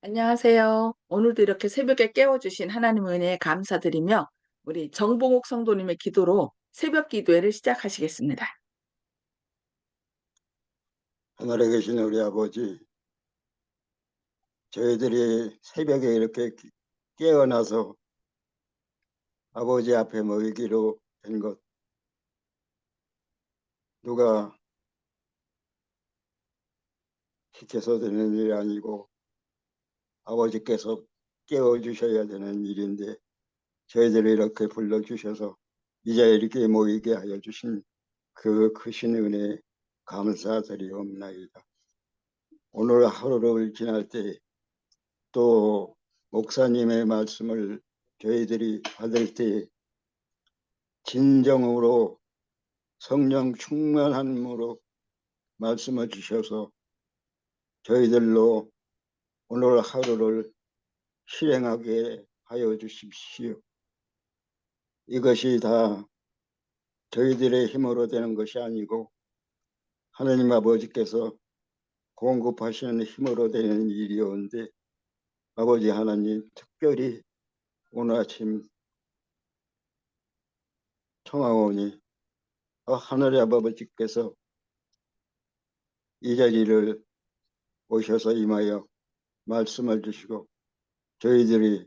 안녕하세요. 오늘도 이렇게 새벽에 깨워주신 하나님 은혜에 감사드리며 우리 정봉옥 성도님의 기도로 새벽 기도회를 시작하시겠습니다. 하늘에 계신 우리 아버지, 저희들이 새벽에 이렇게 깨어나서 아버지 앞에 모이기로 된 것, 누가 시켜서 되는 일이 아니고 아버지께서 깨워주셔야 되는 일인데, 저희들을 이렇게 불러주셔서 이 자리에 이렇게 모이게 하여 주신 그 크신 은혜에 감사드리옵나이다. 오늘 하루를 지날 때 또 목사님의 말씀을 저희들이 받을 때 진정으로 성령 충만함으로 말씀을 주셔서 저희들로 오늘 하루를 실행하게 하여 주십시오. 이것이 다 저희들의 힘으로 되는 것이 아니고 하나님 아버지께서 공급하시는 힘으로 되는 일이온데, 아버지 하나님 특별히 오늘 아침 청하오니 하늘의 아버지께서 이 자리를 오셔서 임하여 말씀을 주시고 저희들이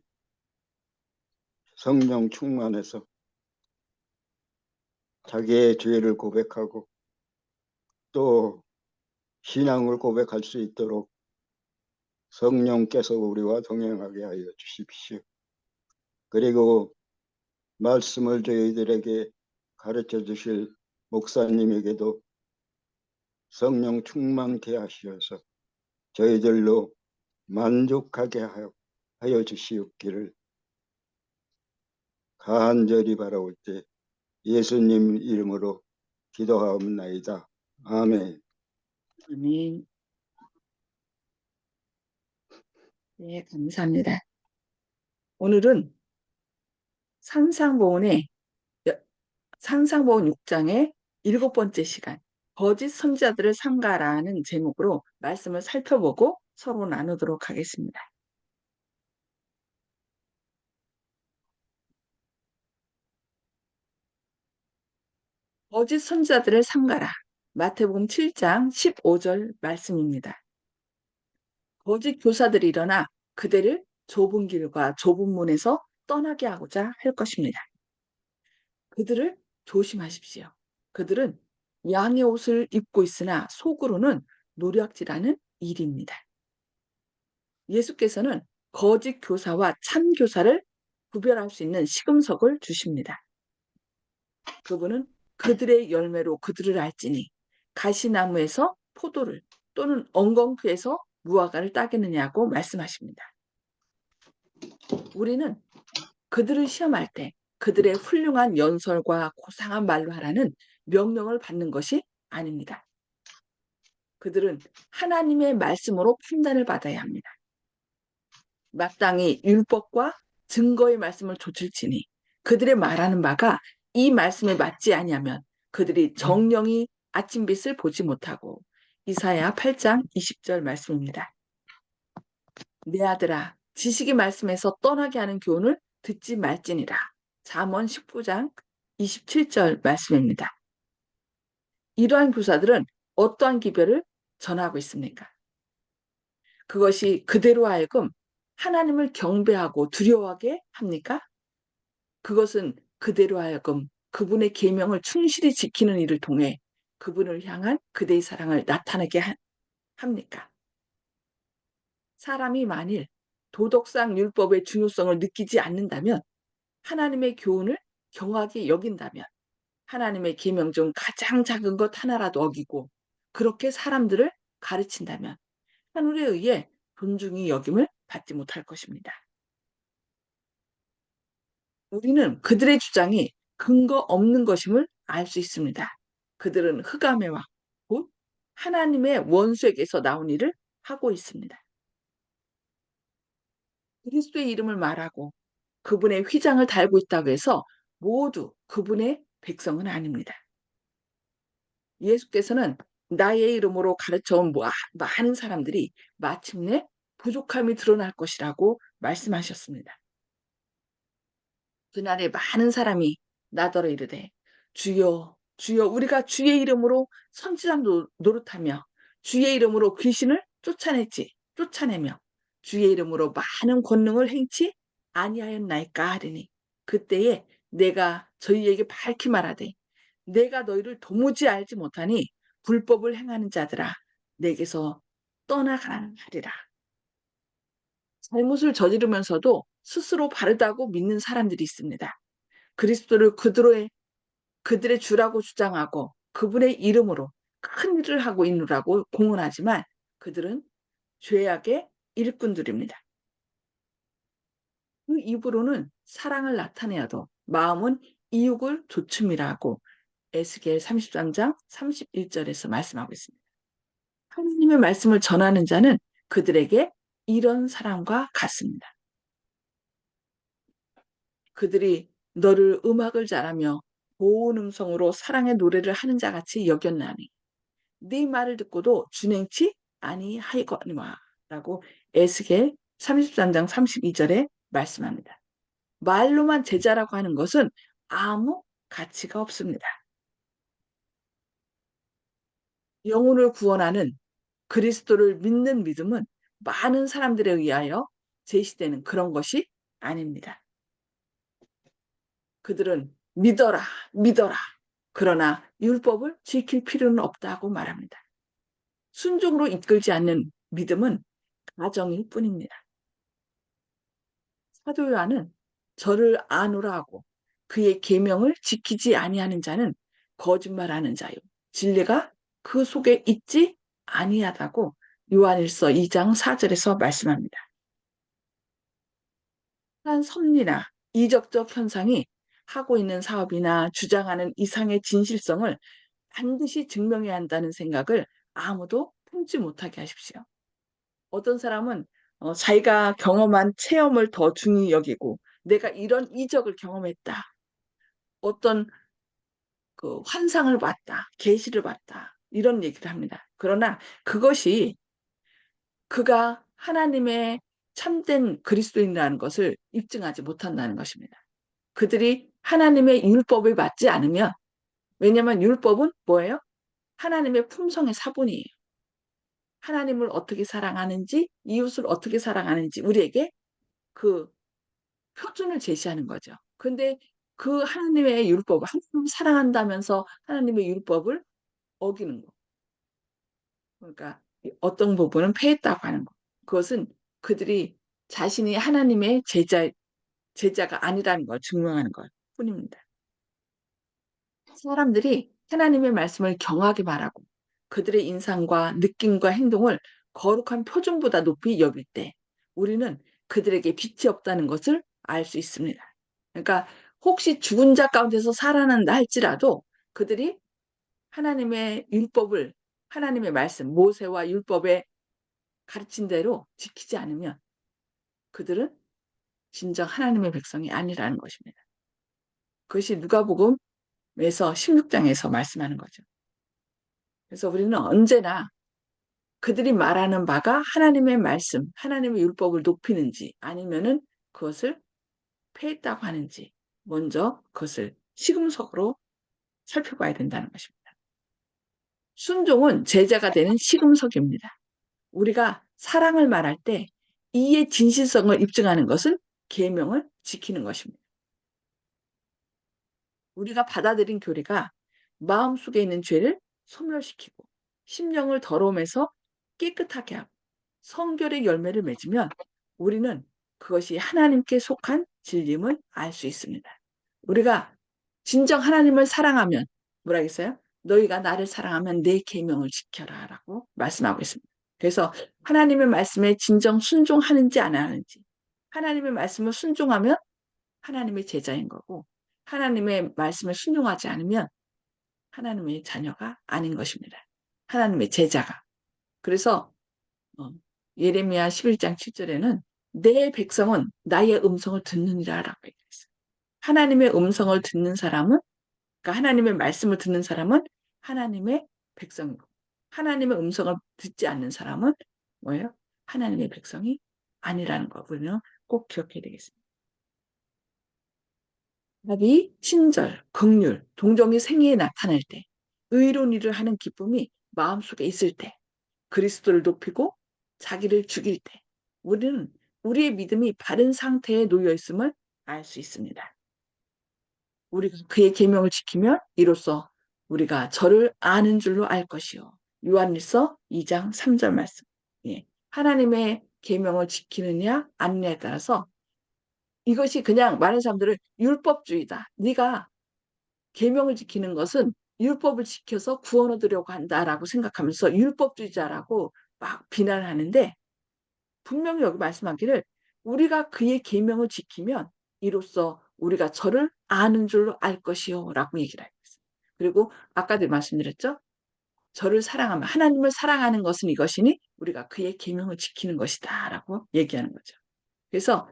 성령 충만해서 자기의 죄를 고백하고 또 신앙을 고백할 수 있도록 성령께서 우리와 동행하게 하여 주십시오. 그리고 말씀을 저희들에게 가르쳐 주실 목사님에게도 성령 충만케 하시어서 저희들로 만족하게 하여 주시옵기를 간절히 바라올 때 예수님 이름으로 기도하옵나이다. 아멘. 아멘. 네, 감사합니다. 오늘은 산상보훈의 산상보훈 6장의 7번째 시간, 거짓 선지자들을 삼가라는 제목으로 말씀을 살펴보고 서로 나누도록 하겠습니다. 거짓 선지자들을 삼가라. 마태복음 7장 15절 말씀입니다. 거짓 교사들이 일어나 그대를 좁은 길과 좁은 문에서 떠나게 하고자 할 것입니다. 그들을 조심하십시오. 그들은 양의 옷을 입고 있으나 속으로는 노략질하는 일입니다. 예수께서는 거짓 교사와 참 교사를 구별할 수 있는 시금석을 주십니다. 그분은 그들의 열매로 그들을 알지니 가시나무에서 포도를 또는 엉겅퀴에서 무화과를 따겠느냐고 말씀하십니다. 우리는 그들을 시험할 때 그들의 훌륭한 연설과 고상한 말로 하라는 명령을 받는 것이 아닙니다. 그들은 하나님의 말씀으로 판단을 받아야 합니다. 마땅히 율법과 증거의 말씀을 좇을지니 그들의 말하는 바가 이 말씀에 맞지 아니하면 그들이 정령이 아침빛을 보지 못하고. 이사야 8장 20절 말씀입니다. 내 아들아, 지식의 말씀에서 떠나게 하는 교훈을 듣지 말지니라. 잠언 19장 27절 말씀입니다. 이러한 교사들은 어떠한 기별을 전하고 있습니까? 그것이 그대로 하여금 하나님을 경배하고 두려워하게 합니까? 그것은 그대로 하여금 그분의 계명을 충실히 지키는 일을 통해 그분을 향한 그대의 사랑을 나타내게 합니까? 사람이 만일 도덕상 율법의 중요성을 느끼지 않는다면, 하나님의 교훈을 경하게 여긴다면, 하나님의 계명 중 가장 작은 것 하나라도 어기고 그렇게 사람들을 가르친다면 하늘에 의해 존중이 여김을 받지 못할 것입니다. 우리는 그들의 주장이 근거 없는 것임을 알 수 있습니다. 그들은 흑암의 왕, 곧 하나님의 원수에게서 나온 일을 하고 있습니다. 그리스도의 이름을 말하고 그분의 휘장을 달고 있다고 해서 모두 그분의 백성은 아닙니다. 예수께서는 나의 이름으로 가르쳐온 많은 사람들이 마침내 부족함이 드러날 것이라고 말씀하셨습니다. 그날에 많은 사람이 나더러 이르되 주여 주여 우리가 주의 이름으로 선지자 노릇하며 주의 이름으로 귀신을 쫓아내며 주의 이름으로 많은 권능을 행치 아니하였나이까 하리니 그때에 내가 저희에게 밝히 말하되 내가 너희를 도무지 알지 못하니 불법을 행하는 자들아 내게서 떠나가라 하리라. 잘못을 저지르면서도 스스로 바르다고 믿는 사람들이 있습니다. 그리스도를 그들의 주라고 주장하고 그분의 이름으로 큰 일을 하고 있느라고 공언하지만 그들은 죄악의 일꾼들입니다. 그 입으로는 사랑을 나타내어도 마음은 이욕을 조춤이라고 에스겔 33장 31절에서 말씀하고 있습니다. 하나님의 말씀을 전하는 자는 그들에게 이런 사람과 같습니다. 그들이 너를 음악을 잘하며 고운 음성으로 사랑의 노래를 하는 자 같이 여겼나니 네 말을 듣고도 준행치 아니하거니와 라고 에스겔 33장 32절에 말씀합니다. 말로만 제자라고 하는 것은 아무 가치가 없습니다. 영혼을 구원하는 그리스도를 믿는 믿음은 많은 사람들에 의하여 제시되는 그런 것이 아닙니다. 그들은 믿어라, 믿어라. 그러나 율법을 지킬 필요는 없다고 말합니다. 순종으로 이끌지 않는 믿음은 가정일 뿐입니다. 사도 요한은 저를 아노라 하고 그의 계명을 지키지 아니하는 자는 거짓말하는 자요. 진리가 그 속에 있지 아니하다고 요한일서 2장 4절에서 말씀합니다. 한 섭리나 이적적 현상이 하고 있는 사업이나 주장하는 이상의 진실성을 반드시 증명해야 한다는 생각을 아무도 품지 못하게 하십시오. 어떤 사람은 자기가 경험한 체험을 더 중히 여기고 내가 이런 이적을 경험했다. 어떤 그 환상을 봤다. 계시를 봤다. 이런 얘기를 합니다. 그러나 그것이 그가 하나님의 참된 그리스도인이라는 것을 입증하지 못한다는 것입니다. 그들이 하나님의 율법을 받지 않으면 왜냐하면 율법은 뭐예요? 하나님의 품성의 사본이에요. 하나님을 어떻게 사랑하는지 이웃을 어떻게 사랑하는지 우리에게 그 표준을 제시하는 거죠. 근데 그 하나님의 율법을 하나님을 사랑한다면서 하나님의 율법을 어기는 거. 그러니까 어떤 부분은 패했다고 하는 거. 그것은 그들이 자신이 하나님의 제자가 아니라는 걸 증명하는 것 뿐입니다. 사람들이 하나님의 말씀을 경하게 말하고 그들의 인상과 느낌과 행동을 거룩한 표준보다 높이 여길 때 우리는 그들에게 빛이 없다는 것을 알 수 있습니다. 그러니까 혹시 죽은 자 가운데서 살아난다 할지라도 그들이 하나님의 율법을 하나님의 말씀 모세와 율법에 가르친 대로 지키지 않으면 그들은 진정 하나님의 백성이 아니라는 것입니다. 그것이 누가복음에서 16장에서 말씀하는 거죠. 그래서 우리는 언제나 그들이 말하는 바가 하나님의 말씀, 하나님의 율법을 높이는지 아니면은 그것을 폐했다고 하는지 먼저 그것을 시금석으로 살펴봐야 된다는 것입니다. 순종은 제자가 되는 시금석입니다. 우리가 사랑을 말할 때 이의 진실성을 입증하는 것은 계명을 지키는 것입니다. 우리가 받아들인 교리가 마음속에 있는 죄를 소멸시키고 심령을 더러움에서 깨끗하게 하고 성결의 열매를 맺으면 우리는 그것이 하나님께 속한 진림을 알 수 있습니다. 우리가 진정 하나님을 사랑하면 뭐라 했어요? 너희가 나를 사랑하면 내 계명을 지켜라 라고 말씀하고 있습니다. 그래서 하나님의 말씀에 진정 순종하는지 안 하는지 하나님의 말씀을 순종하면 하나님의 제자인 거고 하나님의 말씀을 순종하지 않으면 하나님의 자녀가 아닌 것입니다. 하나님의 제자가. 그래서 어, 예레미야 11장 7절에는 내 백성은 나의 음성을 듣느니라 라고 얘기했어요. 하나님의 음성을 듣는 사람은 그러니까 하나님의 말씀을 듣는 사람은 하나님의 백성이고 하나님의 음성을 듣지 않는 사람은 뭐예요? 하나님의 백성이 아니라는 거 우리는 꼭 기억해야 되겠습니다. 답이 친절, 긍휼, 동정이 생애에 나타날 때, 의로운 일을 하는 기쁨이 마음속에 있을 때, 그리스도를 높이고 자기를 죽일 때, 우리는 우리의 믿음이 바른 상태에 놓여 있음을 알 수 있습니다. 우리가 그의 계명을 지키면 이로써 우리가 저를 아는 줄로 알 것이요. 요한일서 2장 3절 말씀. 예. 하나님의 계명을 지키느냐 아니냐에 따라서 이것이 그냥 많은 사람들은 율법주의다. 네가 계명을 지키는 것은 율법을 지켜서 구원 얻으려고 한다라고 생각하면서 율법주의자라고 막 비난을 하는데 분명히 여기 말씀하기를 우리가 그의 계명을 지키면 이로써 우리가 저를 아는 줄로 알 것이요 라고 얘기를 하고 있어요. 그리고 아까도 말씀드렸죠. 저를 사랑하면 하나님을 사랑하는 것은 이것이니 우리가 그의 계명을 지키는 것이다 라고 얘기하는 거죠. 그래서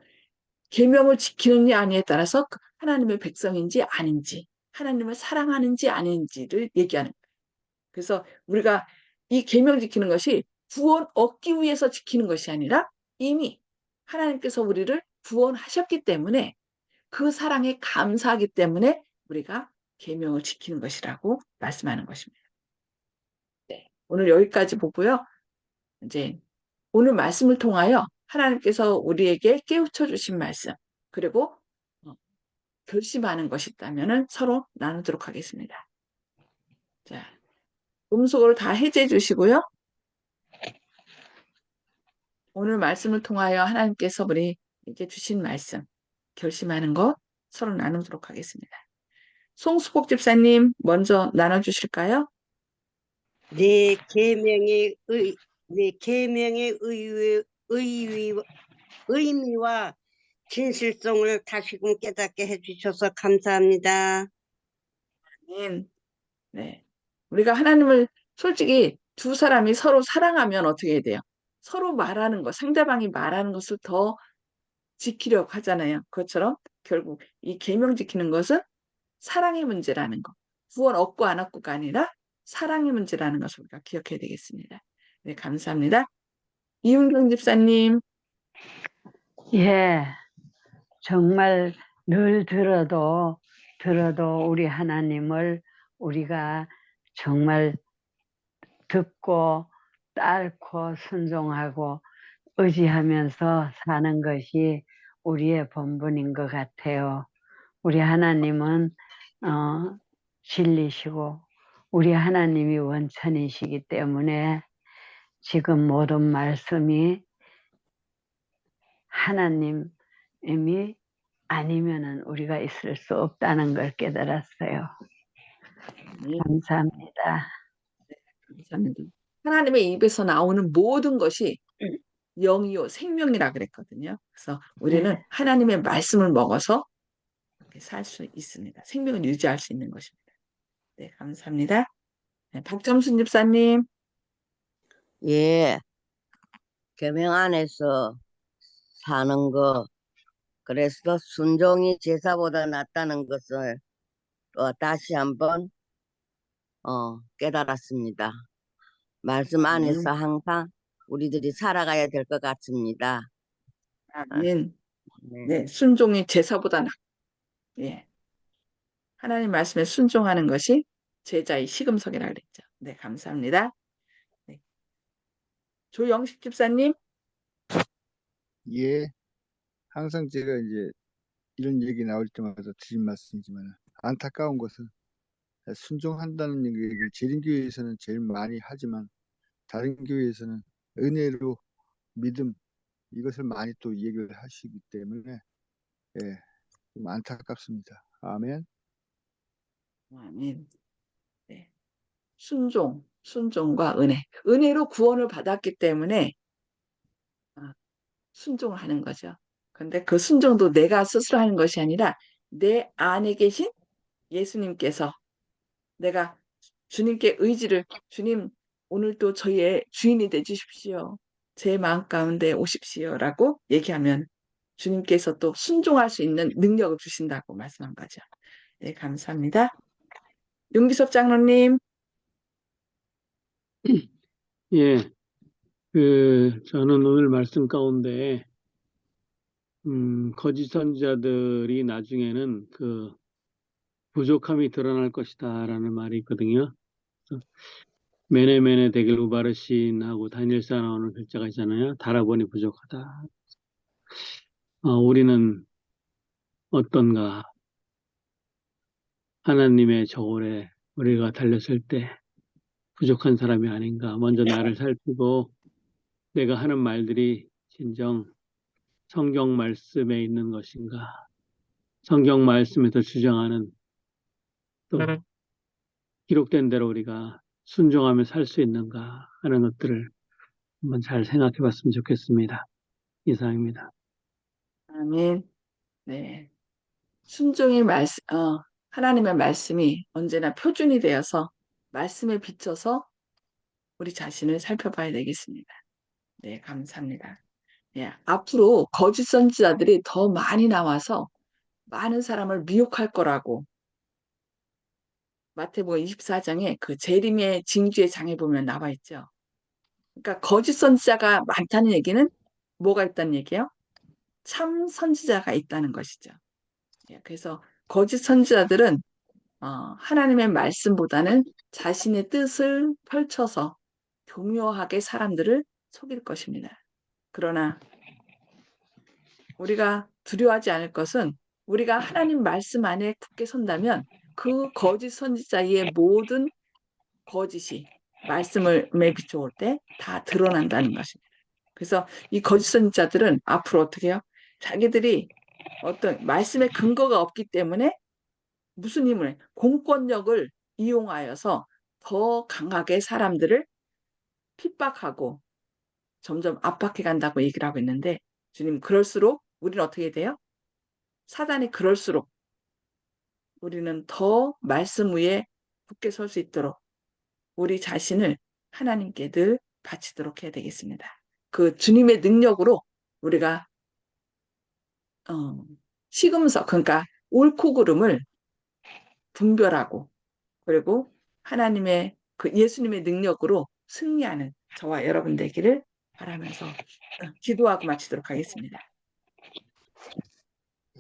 계명을 지키느냐 아니에 따라서 하나님의 백성인지 아닌지 하나님을 사랑하는지 아닌지를 얘기하는 거예요. 그래서 우리가 이 계명 지키는 것이 구원 얻기 위해서 지키는 것이 아니라 이미 하나님께서 우리를 구원하셨기 때문에 그 사랑에 감사하기 때문에 우리가 계명을 지키는 것이라고 말씀하는 것입니다. 네, 오늘 여기까지 보고요. 이제 오늘 말씀을 통하여 하나님께서 우리에게 깨우쳐 주신 말씀 그리고 결심하는 것이 있다면 서로 나누도록 하겠습니다. 자, 음속으로 다 해제해 주시고요. 오늘 말씀을 통하여 하나님께서 우리에게 주신 말씀, 결심하는 것 서로 나누도록 하겠습니다. 송수복 집사님 먼저 나눠주실까요? 내 계명의 내 계명의 의미와 진실성을 다시금 깨닫게 해주셔서 감사합니다. 네. 우리가 하나님을 솔직히 두 사람이 서로 사랑하면 어떻게 해야 돼요? 서로 말하는 것, 상대방이 말하는 것을 더 지키려고 하잖아요. 그것처럼 결국 이 계명 지키는 것은 사랑의 문제라는 거. 구원 얻고 안 얻고가 아니라 사랑의 문제라는 것을 우리가 기억해야 되겠습니다. 네, 감사합니다. 이은경 집사님. 예, 정말 늘 들어도 우리 하나님을 우리가 정말 듣고 따르고 순종하고 의지하면서 사는 것이 우리의 본분인 것 같아요. 우리 하나님은 진리시고 우리 하나님이 원천이시기 때문에 지금 모든 말씀이 하나님이 아니면은 우리가 있을 수 없다는 걸 깨달았어요. 감사합니다. 감사합니다. 하나님의 입에서 나오는 모든 것이 영이요 생명이라 그랬거든요. 그래서 우리는 네. 하나님의 말씀을 먹어서 살 수 있습니다. 생명을 유지할 수 있는 것입니다. 네, 감사합니다. 네, 박점순 집사님. 예, 계명 안에서 사는 거, 그래서 순종이 제사보다 낫다는 것을 또 다시 한번 깨달았습니다. 말씀 안에서 항상 우리들이 살아가야 될 것 같습니다. 아멘. 네. 네, 순종이 제사보다 예. 하나님 말씀에 순종하는 것이 제자의 시금석이라 그랬죠. 네, 감사합니다. 네. 조영식 집사님. 예, 항상 제가 이제 이런 얘기 나올 때마다 드린 말씀이지만 안타까운 것은 순종한다는 얘기를 재림교회에서는 제일 많이 하지만 다른 교회에서는 은혜로 믿음 이것을 많이 또 얘기를 하시기 때문에 예, 좀 안타깝습니다. 아멘. 아멘. 네. 순종과 은혜. 은혜로 구원을 받았기 때문에 순종을 하는 거죠. 근데 그 순종도 내가 스스로 하는 것이 아니라 내 안에 계신 예수님께서 내가 주님께 의지를 주님 오늘도 저희의 주인이 돼 주십시오. 제 마음 가운데 오십시오라고 얘기하면 주님께서 또 순종할 수 있는 능력을 주신다고 말씀한 거죠. 네, 감사합니다. 윤기섭 장로님. 예, 저는 오늘 말씀 가운데, 거짓 선지자들이 나중에는 부족함이 드러날 것이다라는 말이 있거든요. 그래서 메네 데길 우바르신하고 다니엘서 나오는 글자가 있잖아요. 달아보니 부족하다. 우리는 어떤가? 하나님의 저울에 우리가 달렸을 때 부족한 사람이 아닌가? 먼저 나를 살피고 내가 하는 말들이 진정 성경 말씀에 있는 것인가? 성경 말씀에서 주장하는 또 기록된 대로 우리가 순종하며 살 수 있는가 하는 것들을 한번 잘 생각해 봤으면 좋겠습니다. 이상입니다. 아멘. 네. 순종의 하나님의 말씀이 언제나 표준이 되어서 말씀에 비춰서 우리 자신을 살펴봐야 되겠습니다. 네, 감사합니다. 네, 앞으로 거짓 선지자들이 더 많이 나와서 많은 사람을 미혹할 거라고 마태복음 24장에 그 재림의 징조의 장에 보면 나와 있죠. 그러니까 거짓 선지자가 많다는 얘기는 뭐가 있다는 얘기예요? 참 선지자가 있다는 것이죠. 예, 그래서 거짓 선지자들은 하나님의 말씀보다는 자신의 뜻을 펼쳐서 교묘하게 사람들을 속일 것입니다. 그러나 우리가 두려워하지 않을 것은 우리가 하나님 말씀 안에 굳게 선다면 그 거짓 선지자의 모든 거짓이 말씀을 비춰올 때 다 드러난다는 것입니다. 그래서 이 거짓 선지자들은 앞으로 어떻게 해요? 자기들이 어떤 말씀의 근거가 없기 때문에 무슨 힘을 공권력을 이용하여서 더 강하게 사람들을 핍박하고 점점 압박해 간다고 얘기를 하고 있는데 주님 그럴수록 우리는 어떻게 돼요? 사단이 그럴수록 우리는 더 말씀 위에 굳게 설 수 있도록 우리 자신을 하나님께 늘 바치도록 해야 되겠습니다. 그 주님의 능력으로 우리가 시금석 그러니까 옳고 그름을 분별하고 그리고 하나님의 그 예수님의 능력으로 승리하는 저와 여러분 되기를 바라면서 기도하고 마치도록 하겠습니다.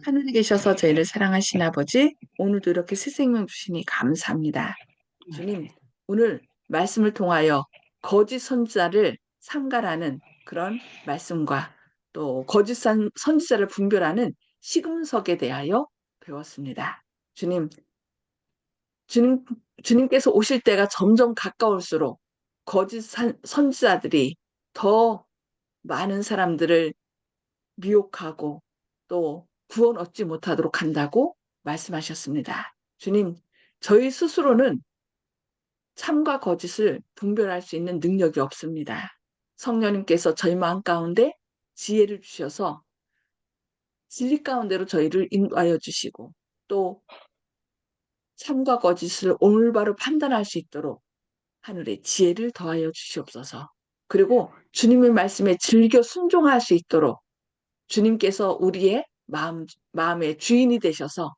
하늘에 계셔서 저희를 사랑하신 아버지, 오늘도 이렇게 새 생명 주시니 감사합니다. 주님, 오늘 말씀을 통하여 거짓 선지자를 삼가라는 그런 말씀과 또 거짓 선지자를 분별하는 시금석에 대하여 배웠습니다. 주님, 주님께서 오실 때가 점점 가까울수록 거짓 선지자들이 더 많은 사람들을 미혹하고 또 구원 얻지 못하도록 한다고 말씀하셨습니다. 주님, 저희 스스로는 참과 거짓을 분별할 수 있는 능력이 없습니다. 성령님께서 저희 마음 가운데 지혜를 주셔서 진리 가운데로 저희를 인도하여 주시고 또 참과 거짓을 올바로 판단할 수 있도록 하늘의 지혜를 더하여 주시옵소서. 그리고 주님의 말씀에 즐겨 순종할 수 있도록 주님께서 우리의 마음의 주인이 되셔서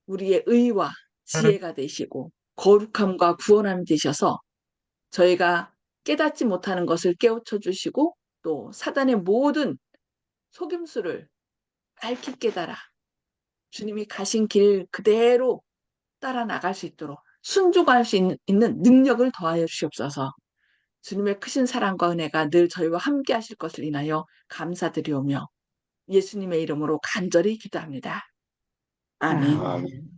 우리의 의와 지혜가 되시고 거룩함과 구원함이 되셔서 저희가 깨닫지 못하는 것을 깨우쳐 주시고 또 사단의 모든 속임수를 밝히 깨달아 주님이 가신 길 그대로 따라 나갈 수 있도록 순종할 수 있는 능력을 더하여 주시옵소서. 주님의 크신 사랑과 은혜가 늘 저희와 함께 하실 것을 인하여 감사드리오며 예수님의 이름으로 간절히 기도합니다. 아멘. 아멘.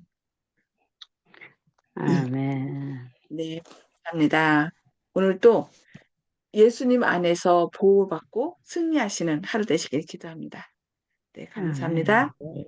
아멘. 네, 감사합니다. 오늘 또 예수님 안에서 보호받고 승리하시는 하루 되시길 기도합니다. 네, 감사합니다. 아멘.